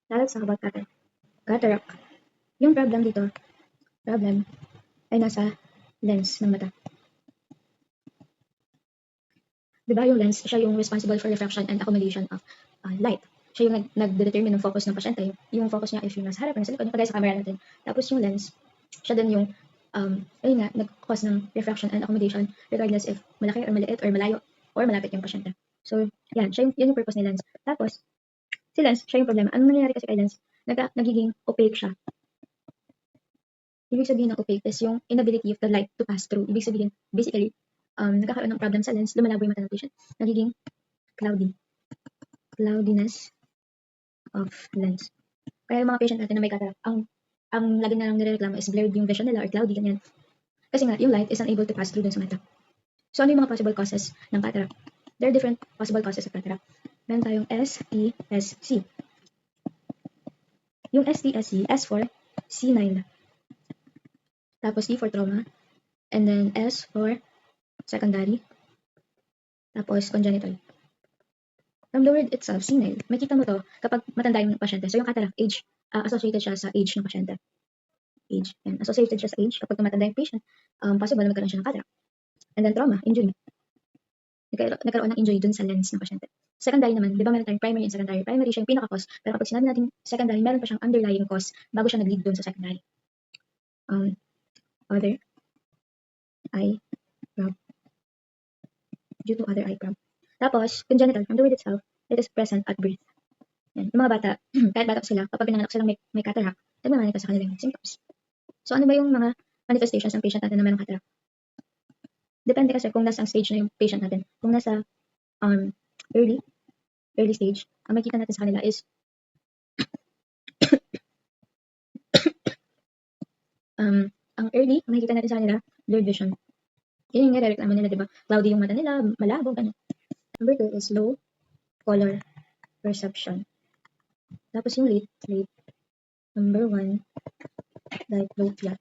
Now let's talk about cataract. Cataract. Yung problem dito, ay nasa lens ng mata. Diba yung lens, siya yung responsible for refraction and accommodation of light. Siya yung nag-determine ng focus ng pasyente. Yung focus niya if yung nasa harap or nasa likod, yung kagaya sa camera natin. Tapos yung lens, siya din yung, ayun nga, nag-cause ng refraction and accommodation regardless if malaki or maliit or malayo or malapit yung pasyente. So, yan, yun yung purpose ni lens. Tapos, si lens, siya yung problema. Anong nangyayari kasi kay lens? Nagiging opaque siya. Ibig sabihin ng opaque is yung inability of the light to pass through. Ibig sabihin, basically, nagkakaroon ng problem sa lens, lumalabo yung mata ng patient, nagiging cloudy. Cloudiness of lens. Kaya yung mga patient natin na may cataract, ang lagi na lang nirereklamo is blurred yung vision nila or cloudy, ganyan. Kasi nga, yung light is unable to pass through dun sa mata. So, ano yung mga possible causes ng cataract? There are different possible causes of cataract. Meron tayong STSC. Yung STSC, S for C9. Tapos D for trauma. And then S for secondary. Tapos congenital. From the word itself, senile, makita mo to kapag matanda yung pasyente. So yung cataract, age, associated siya sa age ng pasyente. Age. And associated siya sa age. Kapag tumatanda yung patient, possible na magkaroon siya ng cataract. And then trauma, injury. Nagkaroon ng injury dun sa lens ng pasyente. Secondary naman, di ba meron tayong primary and secondary? Primary siya yung pinaka-cause, pero kapag sinabi natin secondary, meron pa siyang underlying cause bago siya nag-lead dun sa secondary. Other eye prob. Due to other eye prob. Tapos, congenital, from the word itself, it is present at birth. Yan. Yung mga bata, kahit bata sila, kapag pinanganak silang may cataract, nagmamanifest sa kanilang symptoms. So, ano ba yung mga manifestations ng patient natin na mayroong cataract? Depende kasi kung nasa stage na yung patient natin. Kung nasa early stage, ang makikita natin sa kanila is ang early, ang makikita natin sa kanila, blurred vision. Yun yung nire-reklamo nila, diba? Cloudy yung mata nila, malabo, ganun. Number 2 is low color perception. Tapos yung late, number 1, diplopia.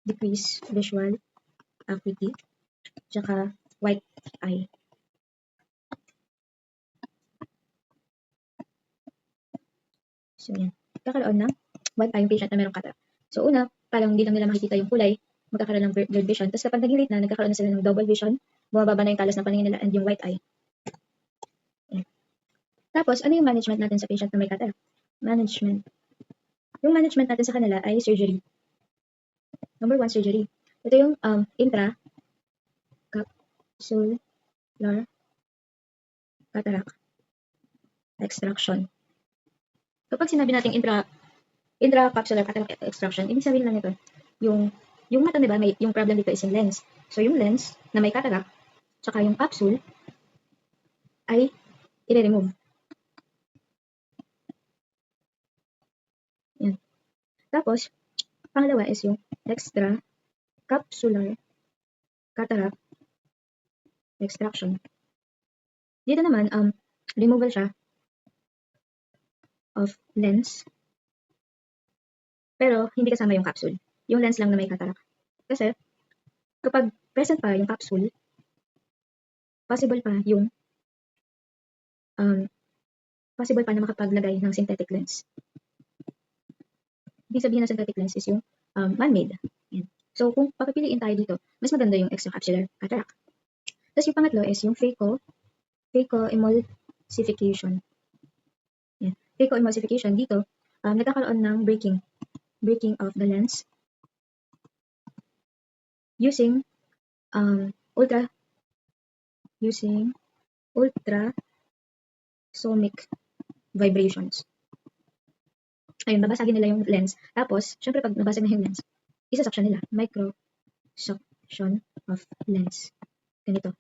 Decrease visual acuity, tsaka white eye. So yan, kakaroon ng white eye yung patient na merong cataract. So una, parang hindi lang nila makikita yung kulay, magkakaroon ng blurred vision. Tapos kapag naging late na, nagkakaroon na sila ng double vision, bumababa na yung talas ng paningin nila and yung white eye. Yan. Tapos, ano yung management natin sa patient na may cataract? Management. Yung management natin sa kanila ay surgery. Number 1, surgery. Ito yung intracapsular cataract extraction. Kapag sinabi natin intracapsular cataract extraction, ibig sabihin lang ito, yung mata, diba, yung problem dito is yung lens. So, yung lens na may cataract, tsaka yung capsule, ay i-remove. Yan. Tapos, pangalawa is yung extracapsular cataract extraction. Dito naman, removal siya of lens, pero hindi kasama yung capsule. Yung lens lang na may cataract. Kasi, kapag present pa yung capsule, possible pa na makapaglagay ng synthetic lens. Ibig sabihin ng synthetic lens is yung man-made. Yan. So, kung papipiliin tayo dito, mas maganda yung extracapsular cataract. Tapos yung pangatlo is yung phacoemulsification. Yan. Phacoemulsification, dito, nagkakaroon ng breaking of the lens using ultrasonic vibrations. Ayun, babasagin nila yung lens. Tapos, syempre pag nabasag na yung lens, isa-suction nila. Micro-suction of lens. Ganito.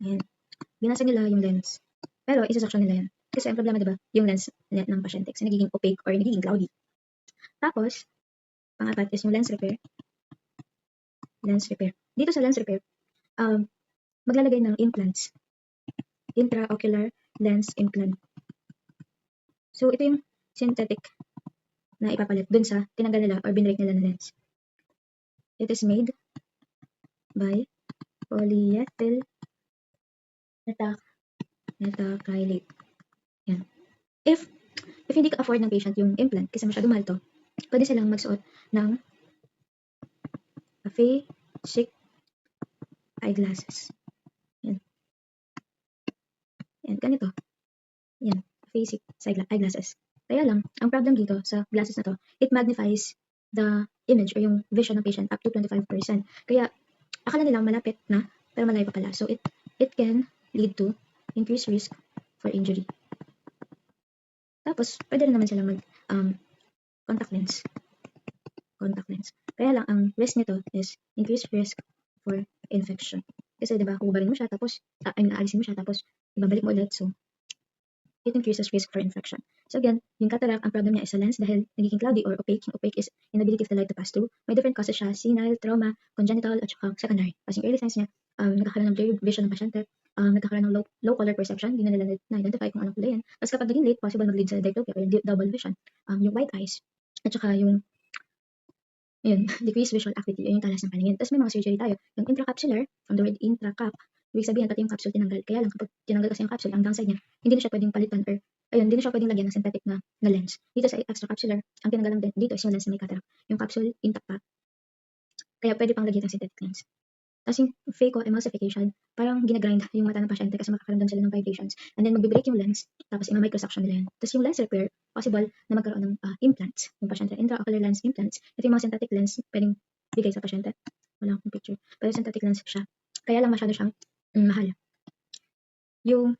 Ayan. Binasag nila yung lens. Pero, isa-suction nila yan. Kasi ang problema, diba, yung lens ng pasyente kasi nagiging opaque or nagiging cloudy. Tapos, pangapat is yung lens repair. Dito sa lens repair, maglalagay ng implants. Intraocular lens implant. So, ito yung synthetic na ipapalit dun sa tinanggal nila or binrake nila na lens. It is made by polyethyl Metacrylate. Yan. If hindi ka afford ng patient yung implant kasi masyado mahal to, pwede silang magsuot ng aphakic eyeglasses. Yan. Yan, ganito. Yan, aphakic eyeglasses. Kaya lang, ang problem dito sa glasses na to, it magnifies the image or yung vision ng patient up to 25%. Kaya, akala nilang malapit na, pero malayo pa pala. So, it can lead to increased risk for injury. Tapos, pwede rin naman sila mag contact lens. Kaya lang, ang risk nito is increased risk for infection. Kasi, diba, hubarin mo siya, tapos, aalisin mo siya, tapos, ibabalik mo ulit. So, it increases risk for infection. So again, yung cataract, ang problem niya is sa lens dahil nagiging cloudy or opaque. Yung opaque is inability of the light to pass through. May different causes siya, senile, trauma, congenital, at saka secondary. Kasi yung early signs niya, nagkakaroon ng blurred vision ng pasyente, nagkakaroon ng low color perception, hindi na nila na-identify kung anong kulay yan. Tapos kapag naging late, possible mag-lead sa diplopia or double vision. Yung white eyes, at saka yung decreased visual acuity, yung talas ng paningin. Tapos may mga surgery tayo. Yung intracapsular, from the word intracap, ibig sabihin pati yung capsule tinanggal. Kaya lang kapag tinanggal kasi yung capsule, ang downside niya, hindi na siya pwedeng palitan or hindi na siya pwedeng lagyan ng synthetic na lens. Dito sa extracapsular, ang tinanggal lang dito is yung lens na may cataract. Yung capsule intact pa. Kaya pwede pang lagyan ng synthetic lens. Tapos yung phacoemulsification, parang ginagrind yung mata ng pasyente kasi makakaramdam sila ng vibrations. And then magbe-break yung lens, tapos ima-microsuction nila yan. Tapos yung lens repair, possible na magkaroon ng implants. Yung pasyente, intraocular lens implants. Ito yung mga synthetic lens pwedeng bigay sa pasyente. Wala akong picture. Pero synthetic lens siya. Kaya lang masyado siyang mahal. Yung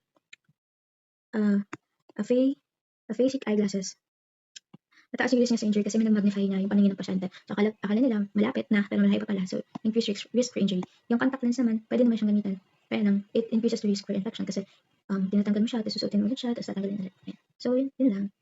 aphakic eyeglasses, mataas yung risk niya sa injury kasi minag-magnify niya yung paningin ng pasyente. So, akala nila malapit na, pero malayo pa pala. So, increased risk for injury. Yung contact lens naman, pwede naman siyang gamitan. Kaya lang, it increases the risk for infection kasi tinatanggal mo siya, tapos susutin mo ulit siya, tapos tatanggalin ulit. So, yun lang.